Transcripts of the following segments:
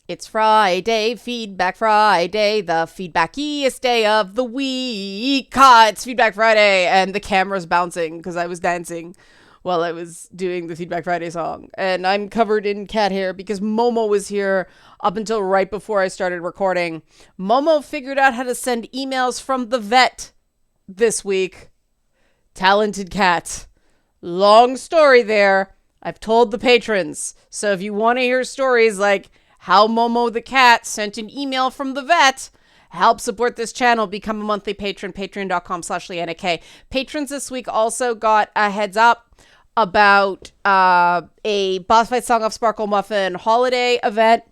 It's Friday, Feedback Friday, the feedbackiest day of the week. It's Feedback Friday, and the camera's bouncing because I was dancing while I was doing the Feedback Friday song. And I'm covered in cat hair because Momo was here up until right before I started recording. Momo figured out how to send emails from the vet this week. Talented cat. Long story there. I've told the patrons. So if you want to hear stories like how Momo the cat sent an email from the vet, help support this channel, become a monthly patron, patreon.com/LeannaK. Patrons this week also got a heads up about a Boss Fight Song of Sparkle Muffin holiday event.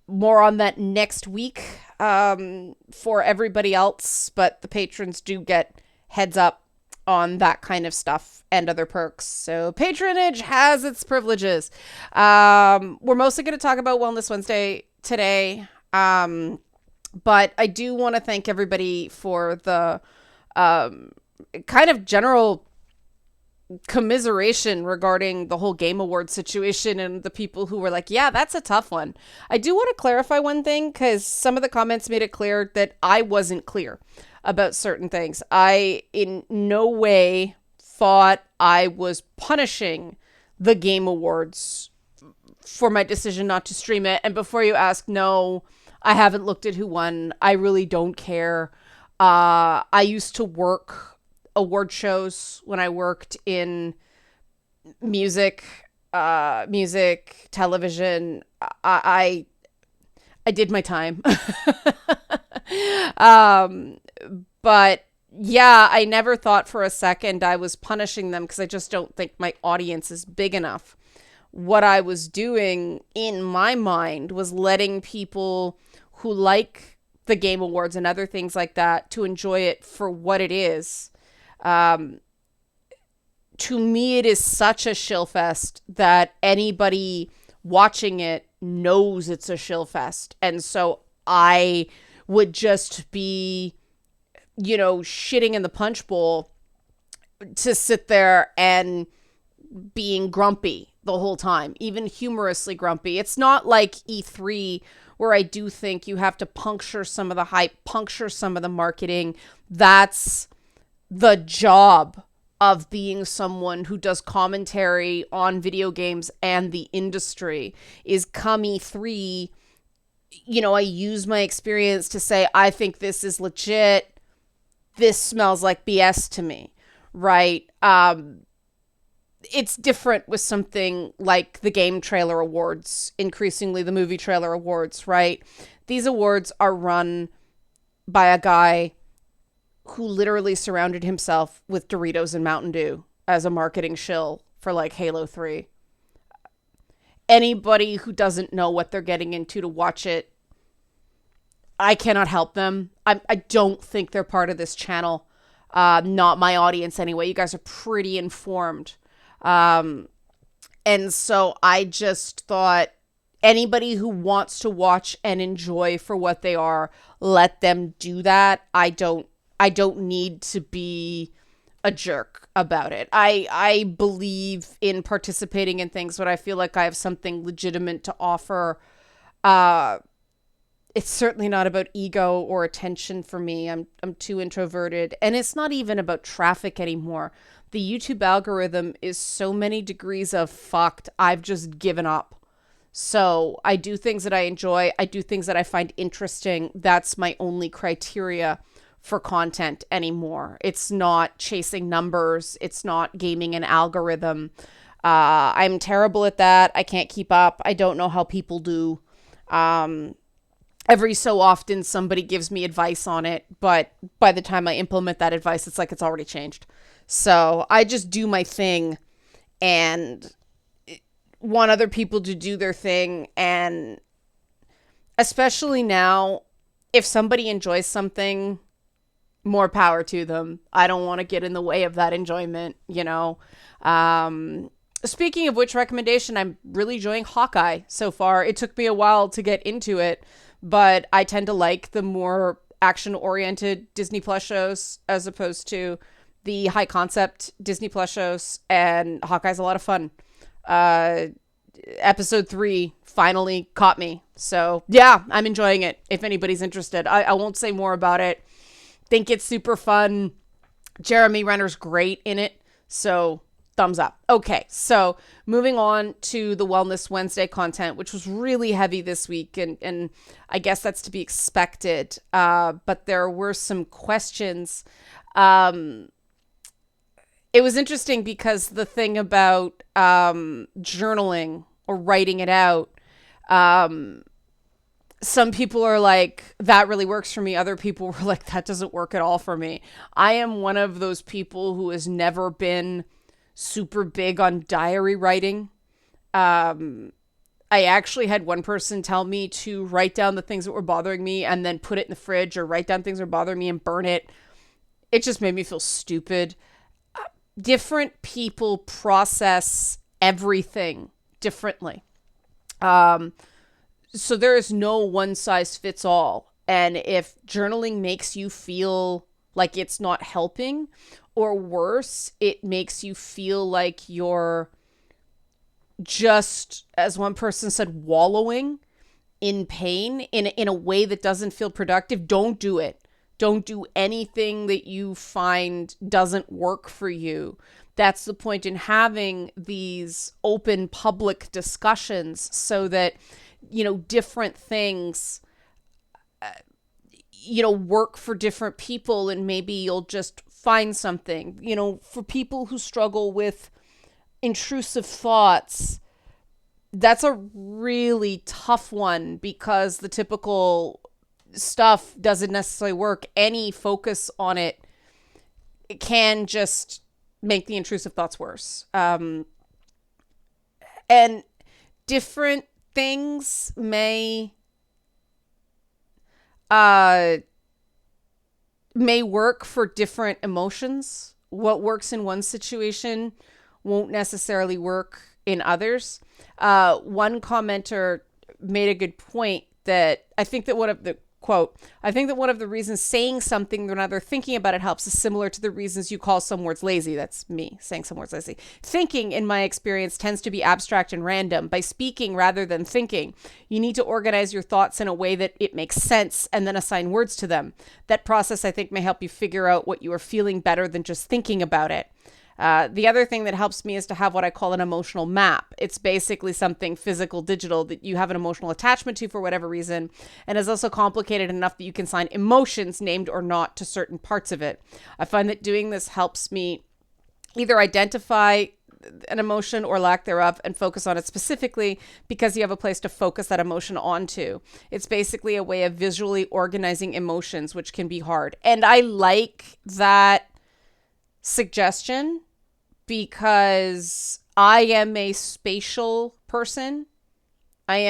More on that next week for everybody else, but the patrons do get heads up on that kind of stuff and other perks. So patronage has its privileges. We're mostly going to talk about Wellness Wednesday today. But I do want to thank everybody for the kind of general commiseration regarding the whole Game Awards situation and the people who were like, yeah, that's a tough one. I do want to clarify one thing because some of the comments made it clear that I wasn't clear about certain things. I in no way thought I was punishing the Game Awards for my decision not to stream it. And before you ask, no, I haven't looked at who won. I really don't care. I used to work award shows when I worked in music, television. I did my time. But yeah, I never thought for a second I was punishing them because I just don't think my audience is big enough. What I was doing in my mind was letting people who like the Game Awards and other things like that to enjoy it for what it is. To me, it is such a shill fest that anybody watching it knows it's a shill fest. And so I would just be, shitting in the punch bowl to sit there and being grumpy the whole time, even humorously grumpy. It's not like E3 where I do think you have to puncture some of the hype, puncture some of the marketing. That's the job of being someone who does commentary on video games and the industry is come E3, I use my experience to say, I think this is legit. This smells like BS to me, right? It's different with something like the Game Trailer Awards, increasingly the Movie Trailer Awards, right? These awards are run by a guy who literally surrounded himself with Doritos and Mountain Dew as a marketing shill for like Halo 3. Anybody who doesn't know what they're getting into to watch it, I cannot help them. I don't think they're part of this channel. Not my audience anyway. You guys are pretty informed. And so I just thought anybody who wants to watch and enjoy for what they are, let them do that. I don't need to be a jerk about it. I believe in participating in things when I feel like I have something legitimate to offer. It's certainly not about ego or attention for me. I'm too introverted. And it's not even about traffic anymore. The YouTube algorithm is so many degrees of fucked. I've just given up. So I do things that I enjoy. I do things that I find interesting. That's my only criteria for content anymore. It's not chasing numbers. It's not gaming an algorithm. I'm terrible at that. I can't keep up. I don't know how people do. Every so often somebody gives me advice on it, but by the time I implement that advice, it's like it's already changed. So I just do my thing and want other people to do their thing. And especially now, if somebody enjoys something, more power to them. I don't want to get in the way of that enjoyment, Speaking of which recommendation, I'm really enjoying Hawkeye so far. It took me a while to get into it, but I tend to like the more action-oriented Disney Plus shows as opposed to the high-concept Disney Plus shows, and Hawkeye's a lot of fun. episode 3 finally caught me. So yeah, I'm enjoying it. If anybody's interested, I won't say more about it. Think it's super fun. Jeremy Renner's great in it. So thumbs up. Okay, so moving on to the Wellness Wednesday content, which was really heavy this week, and I guess that's to be expected. But there were some questions. It was interesting because the thing about journaling or writing it out, some people are like, that really works for me. Other people were like, that doesn't work at all for me. I am one of those people who has never been super big on diary writing. I actually had one person tell me to write down the things that were bothering me and then put it in the fridge, or write down things that were bothering me and burn it. It just made me feel stupid. Different people process everything differently. So there is no one size fits all. And if journaling makes you feel like it's not helping, or worse, it makes you feel like you're just, as one person said, wallowing in pain in a way that doesn't feel productive, don't do it. Don't do anything that you find doesn't work for you. That's the point in having these open public discussions, so that, different things, work for different people, and maybe you'll just find something. For people who struggle with intrusive thoughts, that's a really tough one, because the typical stuff doesn't necessarily work. Any focus on it can just make the intrusive thoughts worse. And different things may work for different emotions. What works in one situation won't necessarily work in others. One commenter made a good point that I think that one of the reasons saying something when other thinking about it helps is similar to the reasons you call some words lazy. That's me saying some words lazy. Thinking, in my experience, tends to be abstract and random. By speaking rather than thinking, you need to organize your thoughts in a way that it makes sense and then assign words to them. That process, I think, may help you figure out what you are feeling better than just thinking about it. The other thing that helps me is to have what I call an emotional map. It's basically something physical, digital, that you have an emotional attachment to for whatever reason, and is also complicated enough that you can assign emotions, named or not, to certain parts of it. I find that doing this helps me either identify an emotion or lack thereof and focus on it specifically, because you have a place to focus that emotion onto. It's basically a way of visually organizing emotions, which can be hard. And I like that suggestion, because I am a spatial person. I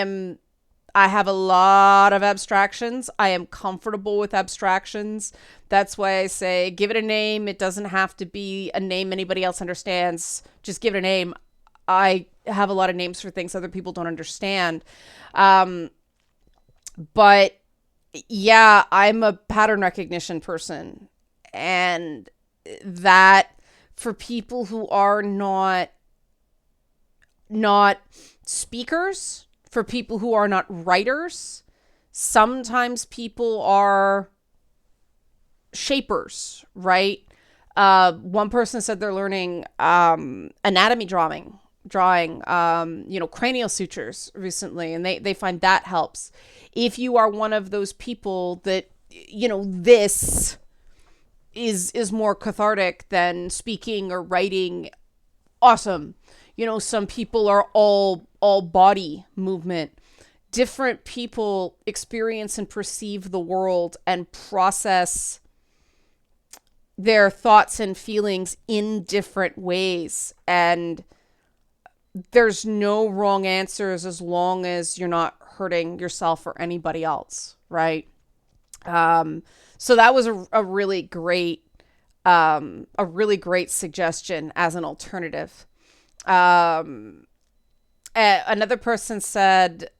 have a lot of abstractions. I am comfortable with abstractions. That's why I say give it a name. It doesn't have to be a name anybody else understands. Just give it a name. I have a lot of names for things other people don't understand. But yeah, I'm a pattern recognition person. And that, for people who are not speakers, for people who are not writers, sometimes people are shapers, right? One person said they're learning anatomy drawing, cranial sutures recently, and they find that helps. If you are one of those people that, this is more cathartic than speaking or writing, awesome. Some people are all body movement. Different people experience and perceive the world and process their thoughts and feelings in different ways. And there's no wrong answers as long as you're not hurting yourself or anybody else, right? So that was a really great suggestion as an alternative. Another person said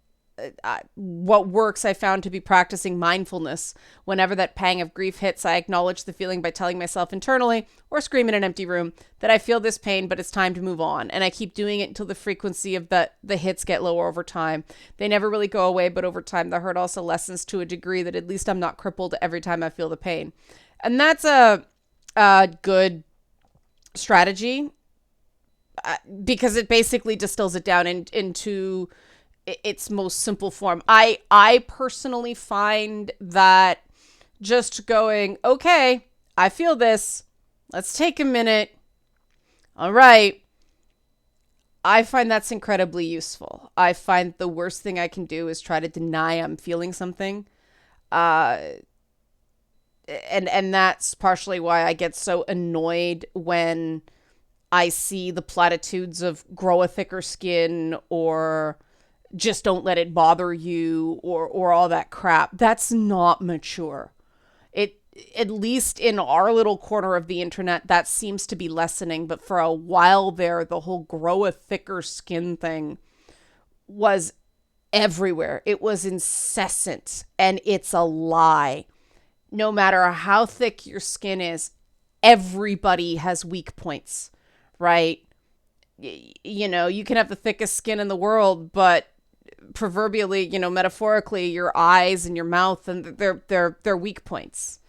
what works, I found to be practicing mindfulness. Whenever that pang of grief hits, I acknowledge the feeling by telling myself internally or scream in an empty room that I feel this pain, but it's time to move on. And I keep doing it until the frequency of the hits get lower over time. They never really go away, but over time, the hurt also lessens to a degree that at least I'm not crippled every time I feel the pain. And that's a good strategy because it basically distills it down into its most simple form. I personally find that just going, okay, I feel this. Let's take a minute. All right. I find that's incredibly useful. I find the worst thing I can do is try to deny I'm feeling something. And that's partially why I get so annoyed when I see the platitudes of grow a thicker skin or just don't let it bother you or all that crap. That's not mature. It, at least in our little corner of the internet, that seems to be lessening. But for a while there, the whole grow a thicker skin thing was everywhere. It was incessant, and it's a lie. No matter how thick your skin is, everybody has weak points, right? You know, you can have the thickest skin in the world, but proverbially, you know, metaphorically, your eyes and your mouth, and they're weak points.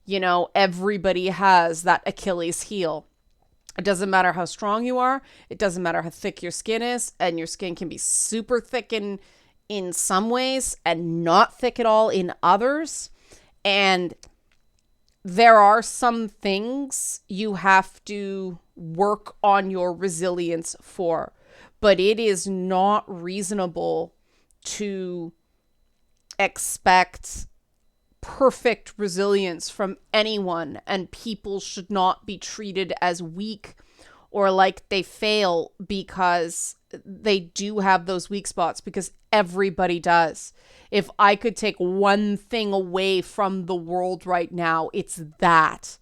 You know, everybody has that Achilles heel. It doesn't matter how strong you are. It doesn't matter how thick your skin is, and your skin can be super thick in some ways and not thick at all in others. And there are some things you have to work on your resilience for, but it is not reasonable to expect perfect resilience from anyone, and people should not be treated as weak or like they fail because they do have those weak spots, because everybody does. If I could take one thing away from the world right now, it's that.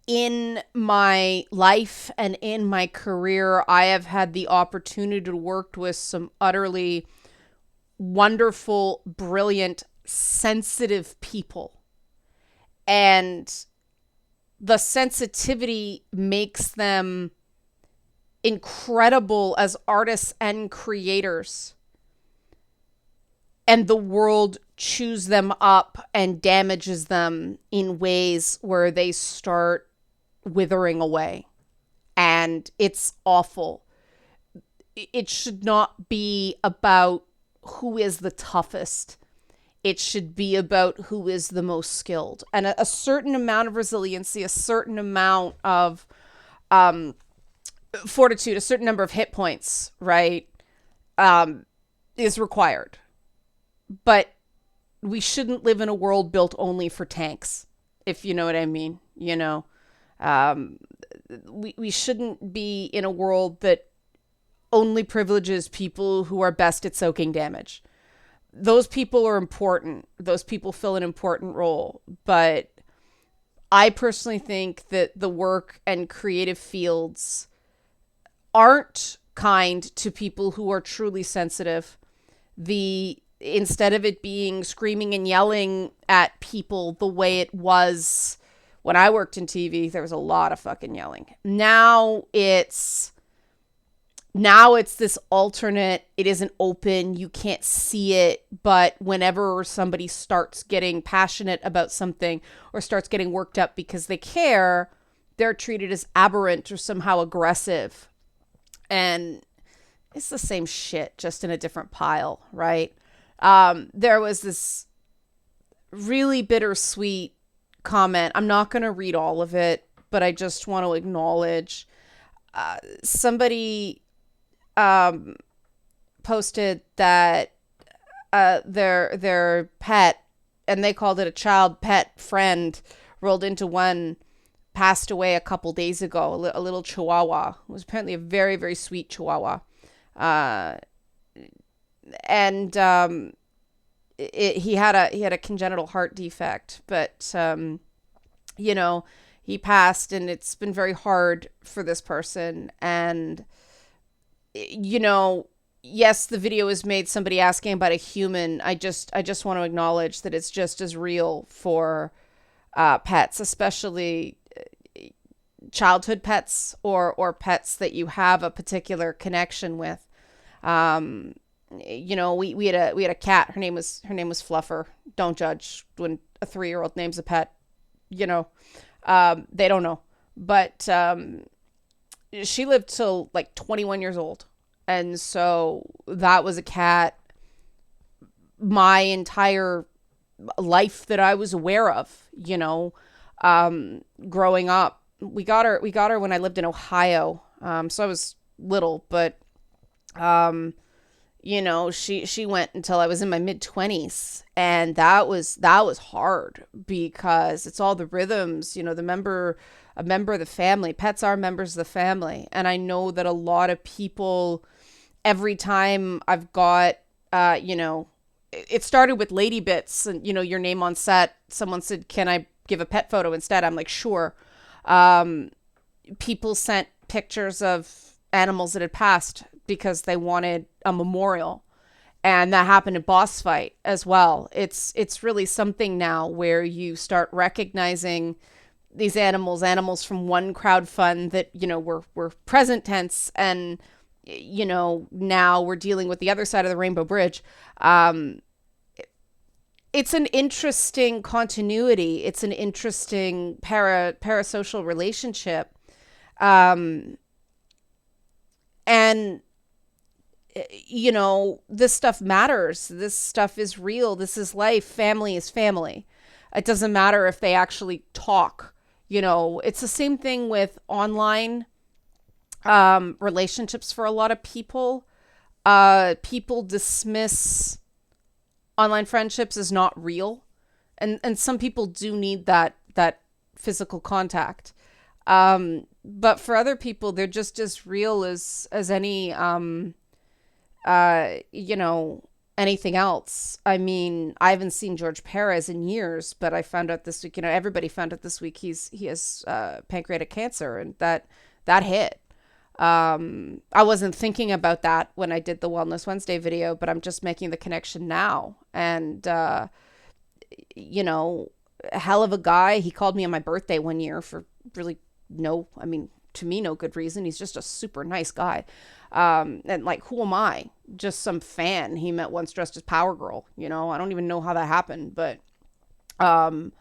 In my life and in my career, I have had the opportunity to work with some utterly wonderful, brilliant, sensitive people. And the sensitivity makes them incredible as artists and creators. And the world chews them up and damages them in ways where they start withering away. And it's awful. It should not be about who is the toughest. It should be about who is the most skilled. And a certain amount of resiliency, a certain amount of fortitude, a certain number of hit points, right, is required. But we shouldn't live in a world built only for tanks, if you know what I mean. You know, we shouldn't be in a world that only privileges people who are best at soaking damage. Those people are important. Those people fill an important role. But I personally think that the work and creative fields aren't kind to people who are truly sensitive. Instead of it being screaming and yelling at people the way it was when I worked in TV, there was a lot of fucking yelling. Now it's this alternate, it isn't open, you can't see it, but whenever somebody starts getting passionate about something or starts getting worked up because they care, they're treated as aberrant or somehow aggressive. And it's the same shit, just in a different pile, right? There was this really bittersweet comment. I'm not going to read all of it, but I just want to acknowledge somebody posted that their pet, and they called it a child pet friend, rolled into one, passed away a couple days ago, a little chihuahua. It was apparently a very, very sweet chihuahua. He had a congenital heart defect, but you know, he passed, and it's been very hard for this person. And you know, yes, the video is made somebody asking about a human. I just want to acknowledge that it's just as real for pets, especially childhood pets or pets that you have a particular connection with. Um, we had a cat. Her name was Fluffer. Don't judge when a 3-year-old names a pet. You know, they don't know, but she lived till like 21 years old, and so that was a cat my entire life that I was aware of. Growing up, we got her when I lived in Ohio. So I was little, but um, she went until I was in my mid 20s, and that was hard because it's all the rhythms, a member of the family. Pets are members of the family, and I know that a lot of people, every time I've got, it started with Lady Bits, and your name on set. Someone said, "Can I give a pet photo instead?" I'm like, "Sure." Um, People sent pictures of animals that had passed because they wanted a memorial, and that happened in Boss Fight as well. It's really something now where you start recognizing these animals from one crowd fund that were present tense, and now we're dealing with the other side of the Rainbow Bridge. um it's an interesting continuity. It's an interesting parasocial relationship. um and this stuff matters. This stuff is real. This is life. Family is family. It doesn't matter if they actually talk. It's the same thing with online relationships for a lot of people. People dismiss online friendships as not real, and some people do need that physical contact. But for other people, they're just as real as any uh, you know, anything else. I mean, I haven't seen George Perez in years, but I found out this week, everybody found out this week he has pancreatic cancer, and that hit. I wasn't thinking about that when I did the Wellness Wednesday video, but I'm just making the connection now. And you know, a hell of a guy. He called me on my birthday one year for really I mean, to me, no good reason. He's just a super nice guy. And like, who am I? Just some fan he met once dressed as Power Girl. I don't even know how that happened, but, um,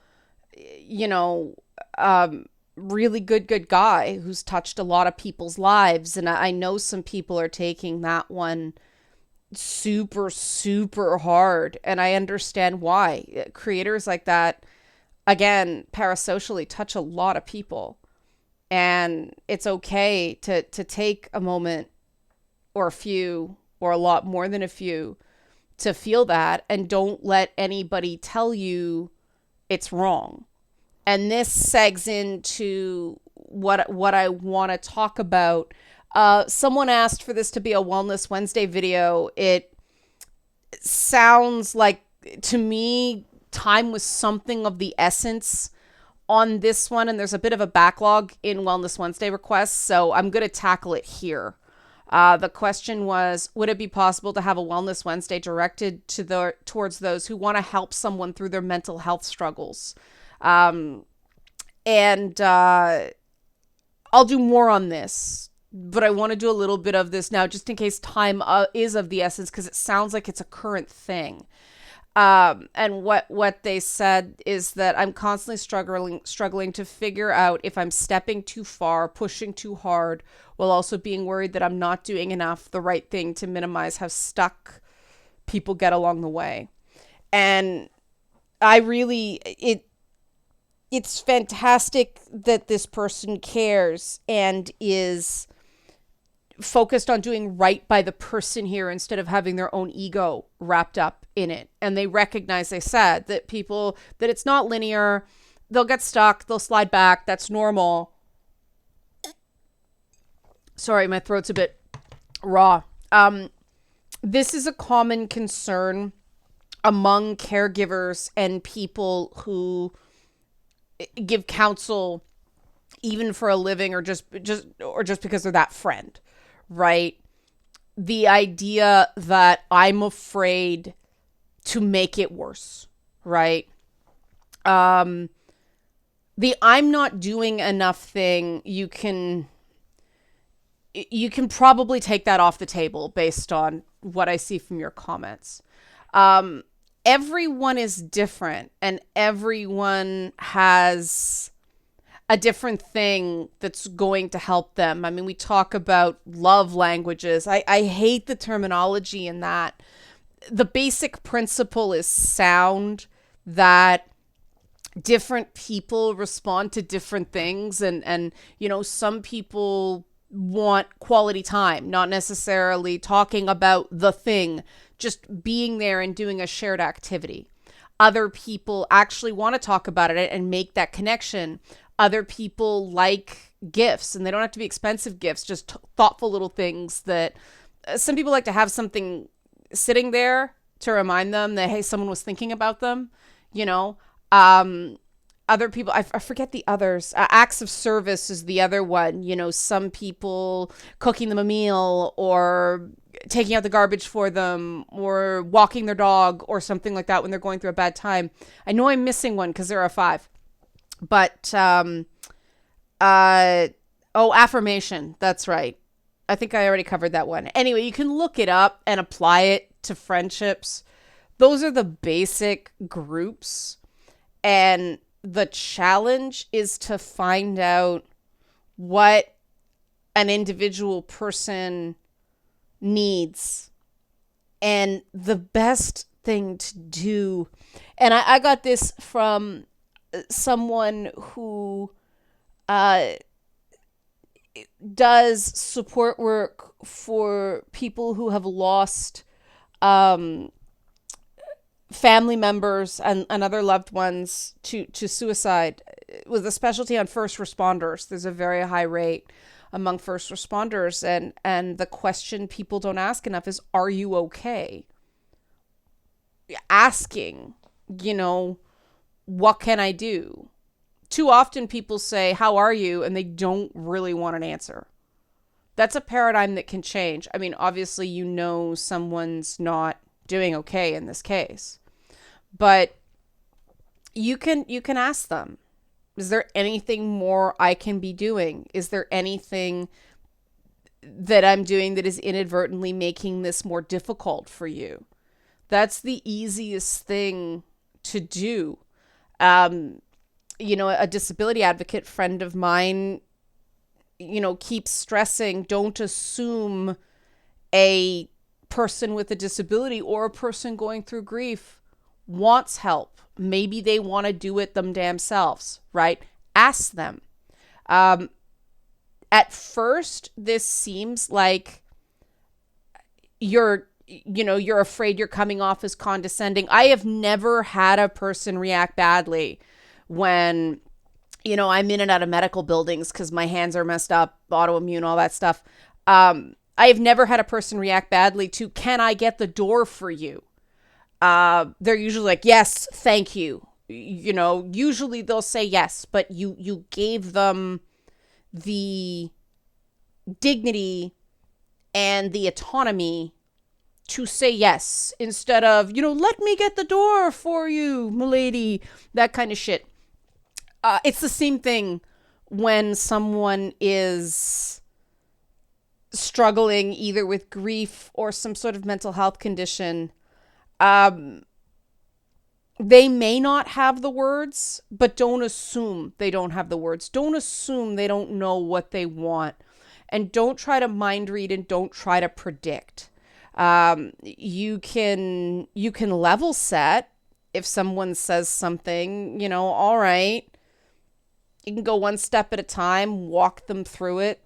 you know, um, really good guy who's touched a lot of people's lives. And I know some people are taking that one super, super hard. And I understand why. Creators like that, again, parasocially touch a lot of people. And it's okay to take a moment or a few or a lot more than a few to feel that, and don't let anybody tell you it's wrong. And this segs into what I want to talk about. Someone asked for this to be a Wellness Wednesday video. It sounds like, to me, time was something of the essence on this one, and there's a bit of a backlog in Wellness Wednesday requests, so I'm going to tackle it here. The question was, would it be possible to have a Wellness Wednesday directed towards those who want to help someone through their mental health struggles? And I'll do more on this, but I want to do a little bit of this now, just in case time is of the essence, because it sounds like it's a current thing. And what they said is that I'm constantly struggling to figure out if I'm stepping too far, pushing too hard, while also being worried that I'm not doing enough, the right thing, to minimize how stuck people get along the way. And I really, it's fantastic that this person cares and is focused on doing right by the person here instead of having their own ego wrapped up in it. And they recognize, they said, that it's not linear. They'll get stuck. They'll slide back. That's normal. Sorry, my throat's a bit raw. This is a common concern among caregivers and people who give counsel, even for a living, or just because they're that friend, right? the idea that I'm afraid to make it worse, right? The I'm not doing enough thing, you can probably take that off the table based on what I see from your comments. Everyone is different, and everyone has a different thing that's going to help them. I mean, we talk about love languages. I hate the terminology in that. The basic principle is sound, that different people respond to different things, and some people want quality time, not necessarily talking about the thing, just being there and doing a shared activity. Other people actually want to talk about it and make that connection. Other people like gifts, and they don't have to be expensive gifts, just thoughtful little things that some people like to have something sitting there to remind them that, hey, someone was thinking about them, you know. Other people, I forget the others. Acts of service is the other one. Some people cooking them a meal, or taking out the garbage for them, or walking their dog, or something like that when they're going through a bad time. I know I'm missing one because there are 5. But, affirmation. That's right. I think I already covered that one. Anyway, you can look it up and apply it to friendships. Those are the basic groups. And the challenge is to find out what an individual person needs. And the best thing to do, and I got this from someone who does support work for people who have lost family members and other loved ones to suicide, with a specialty on first responders. There's a very high rate among first responders, and the question people don't ask enough is, are you okay? Asking, what can I do? Too often people say, how are you? And they don't really want an answer. That's a paradigm that can change. I mean, obviously, someone's not doing okay in this case, but you can ask them, is there anything more I can be doing? Is there anything that I'm doing that is inadvertently making this more difficult for you? That's the easiest thing to do. A disability advocate friend of mine, keeps stressing, don't assume a person with a disability or a person going through grief wants help. Maybe they want to do it them damn selves, right? Ask them. At first, this seems like you're afraid you're coming off as condescending. I have never had a person react badly when, I'm in and out of medical buildings because my hands are messed up, autoimmune, all that stuff. I have never had a person react badly to, can I get the door for you? They're usually like, yes, thank you. Usually they'll say yes, but you gave them the dignity and the autonomy to say yes, instead of, let me get the door for you, milady, that kind of shit. It's the same thing when someone is struggling either with grief or some sort of mental health condition. They may not have the words, but don't assume they don't have the words. Don't assume they don't know what they want. And don't try to mind read, and don't try to predict. You can level set if someone says something, all right. You can go one step at a time, walk them through it.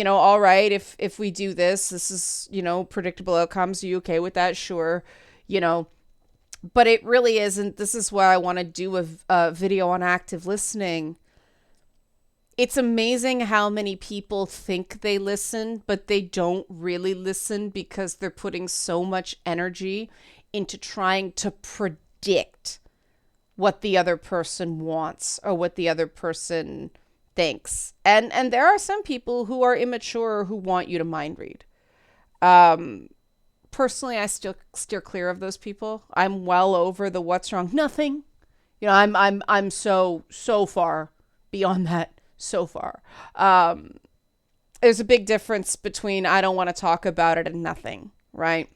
All right, if we do this is, predictable outcomes. Are you okay with that? Sure. But it really isn't. This is why I want to do a video on active listening. It's amazing how many people think they listen, but they don't really listen because they're putting so much energy into trying to predict what the other person wants or what the other person thinks. And there are some people who are immature who want you to mind read. Personally, I still steer clear of those people. I'm well over the what's wrong, nothing. I'm so far beyond that, so far. There's a big difference between I don't want to talk about it and nothing, right?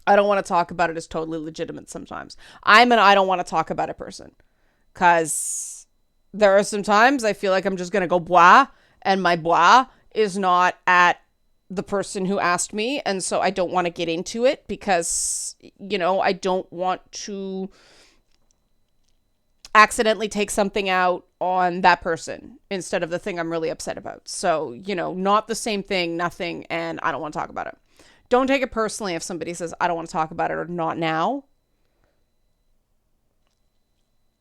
I don't want to talk about it is totally legitimate sometimes. I'm an I don't want to talk about it person. Because there are some times I feel like I'm just going to go blah, and my blah is not at the person who asked me. And so I don't want to get into it because, I don't want to accidentally take something out on that person instead of the thing I'm really upset about. So, not the same thing, nothing, and I don't want to talk about it. Don't take it personally if somebody says, I don't want to talk about it or not now.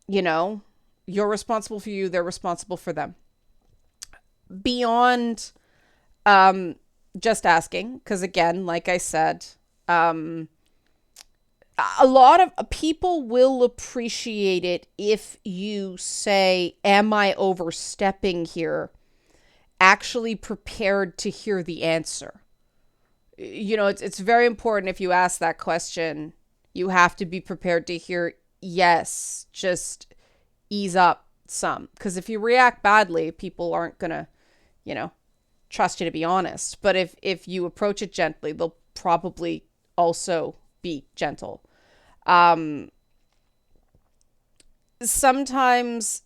You're responsible for you, they're responsible for them. Beyond just asking, because again, like I said, a lot of people will appreciate it if you say, am I overstepping here? Actually prepared to hear the answer. It's very important if you ask that question, you have to be prepared to hear, yes, just ease up some. Because if you react badly, people aren't going to, trust you to be honest. But if you approach it gently, they'll probably also be gentle. Sometimes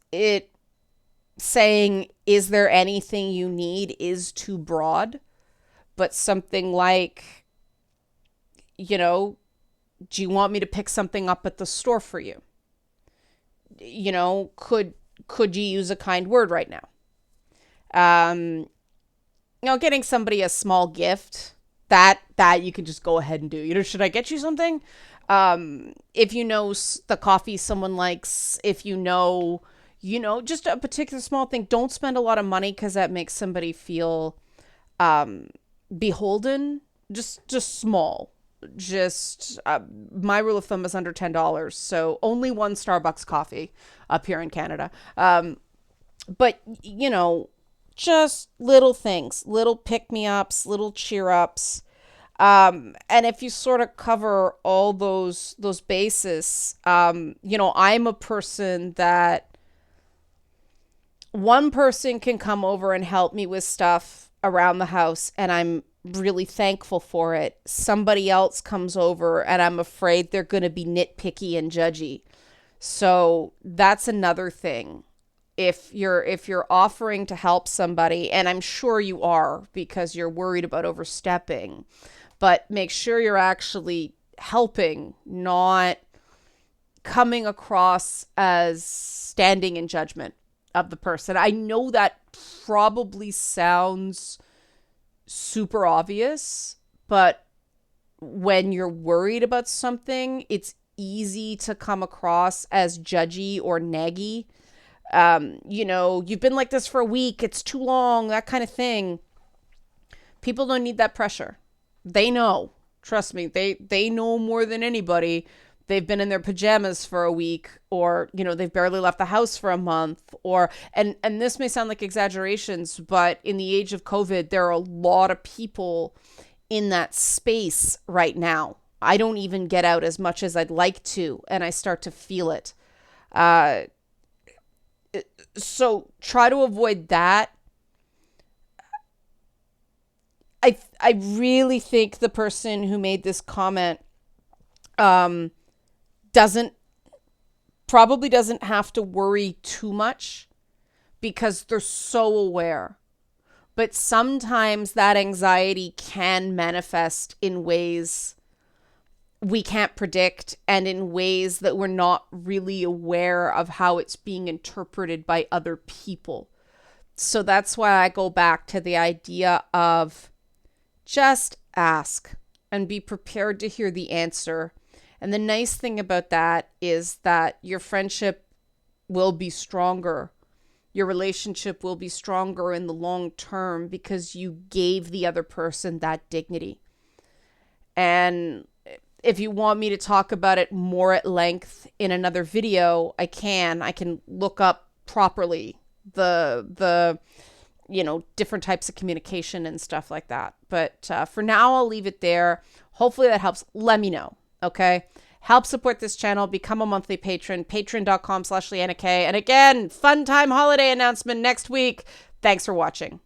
saying, is there anything you need is too broad, but something like, do you want me to pick something up at the store for you? Could you use a kind word right now? Getting somebody a small gift, that you can just go ahead and do. Should I get you something? If the coffee someone likes, if just a particular small thing, don't spend a lot of money because that makes somebody feel beholden. Just small. My rule of thumb is under $10, so only one Starbucks coffee up here in Canada. But just little things, little pick-me-ups, little cheer-ups. And if you sort of cover all those bases, I'm a person that one person can come over and help me with stuff around the house, and I'm really thankful for it. Somebody else comes over, and I'm afraid they're going to be nitpicky and judgy. So that's another thing. If you're offering to help somebody, and I'm sure you are because you're worried about overstepping, but make sure you're actually helping, not coming across as standing in judgment of the person. I know that probably sounds super obvious, but when you're worried about something, it's easy to come across as judgy or naggy. You've been like this for a week, it's too long, that kind of thing. People don't need that pressure. They know. Trust me, they know more than anybody. They've been in their pajamas for a week, or, they've barely left the house for a month, and this may sound like exaggerations, but in the age of COVID, there are a lot of people in that space right now. I don't even get out as much as I'd like to, and I start to feel it. So try to avoid that. I really think the person who made this comment doesn't have to worry too much because they're so aware. But sometimes that anxiety can manifest in ways we can't predict and in ways that we're not really aware of how it's being interpreted by other people. So that's why I go back to the idea of just ask and be prepared to hear the answer. And the nice thing about that is that your friendship will be stronger. Your relationship will be stronger in the long term because you gave the other person that dignity. And if you want me to talk about it more at length in another video, I can look up properly the different types of communication and stuff like that. But for now, I'll leave it there. Hopefully that helps. Let me know. Okay. Help support this channel. Become a monthly patron. Patreon.com/LeannaK. And again, fun time holiday announcement next week. Thanks for watching.